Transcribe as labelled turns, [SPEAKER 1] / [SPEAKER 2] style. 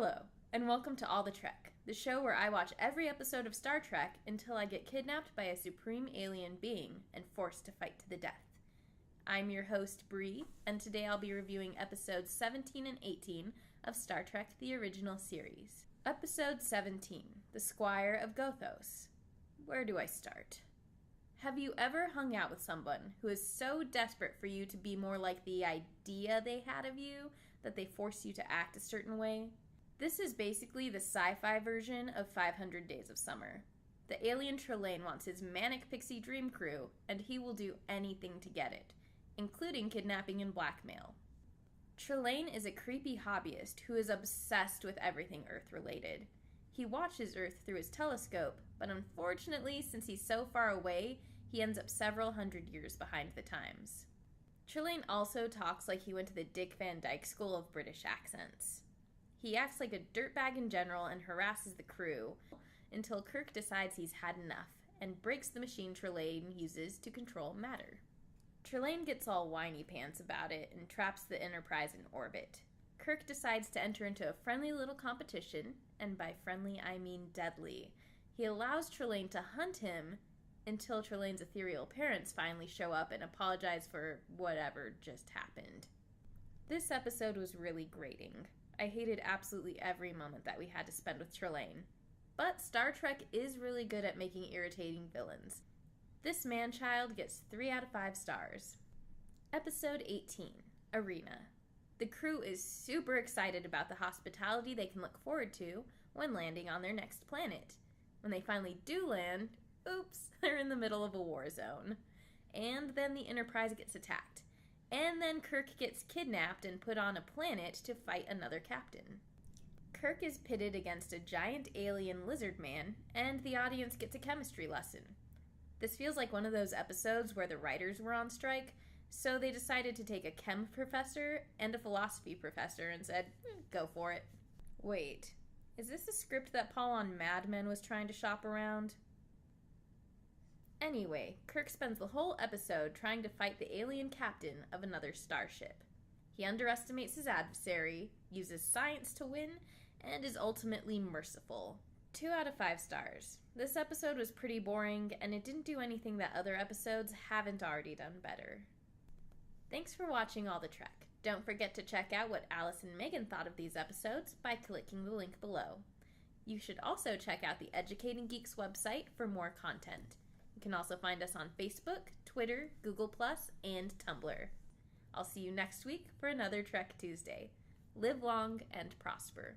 [SPEAKER 1] Hello, and welcome to All the Trek, the show where I watch every episode of Star Trek until I get kidnapped by a supreme alien being and forced to fight to the death. I'm your host, Bree, and today I'll be reviewing episodes 17 and 18 of Star Trek The Original Series. Episode 17, The Squire of Gothos. Where do I start? Have you ever hung out with someone who is so desperate for you to be more like the idea they had of you that they force you to act a certain way? This is basically the sci-fi version of 500 Days of Summer. The alien Trelane wants his manic pixie dream crew, and he will do anything to get it, including kidnapping and blackmail. Trelane is a creepy hobbyist who is obsessed with everything Earth-related. He watches Earth through his telescope, but unfortunately, since he's so far away, he ends up several hundred years behind the times. Trelane also talks like he went to the Dick Van Dyke School of British accents. He acts like a dirtbag in general and harasses the crew until Kirk decides he's had enough and breaks the machine Trelane uses to control matter. Trelane gets all whiny pants about it and traps the Enterprise in orbit. Kirk decides to enter into a friendly little competition, and by friendly I mean deadly. He allows Trelane to hunt him until Trelane's ethereal parents finally show up and apologize for whatever just happened. This episode was really grating. I hated absolutely every moment that we had to spend with Trelane. But Star Trek is really good at making irritating villains. This man-child gets 3 out of 5 stars. Episode 18, Arena. The crew is super excited about the hospitality they can look forward to when landing on their next planet. When they finally do land, oops, they're in the middle of a war zone. And then the Enterprise gets attacked. And then Kirk gets kidnapped and put on a planet to fight another captain. Kirk is pitted against a giant alien lizard man, and the audience gets a chemistry lesson. This feels like one of those episodes where the writers were on strike, so they decided to take a chem professor and a philosophy professor and said, go for it. Wait, is this a script that Paul on Mad Men was trying to shop around? Anyway, Kirk spends the whole episode trying to fight the alien captain of another starship. He underestimates his adversary, uses science to win, and is ultimately merciful. 2 out of 5 stars. This episode was pretty boring, and it didn't do anything that other episodes haven't already done better. Thanks for watching All the Trek. Don't forget to check out what Alice and Megan thought of these episodes by clicking the link below. You should also check out the Educating Geeks website for more content. You can also find us on Facebook, Twitter, Google+, and Tumblr. I'll see you next week for another Trek Tuesday. Live long and prosper.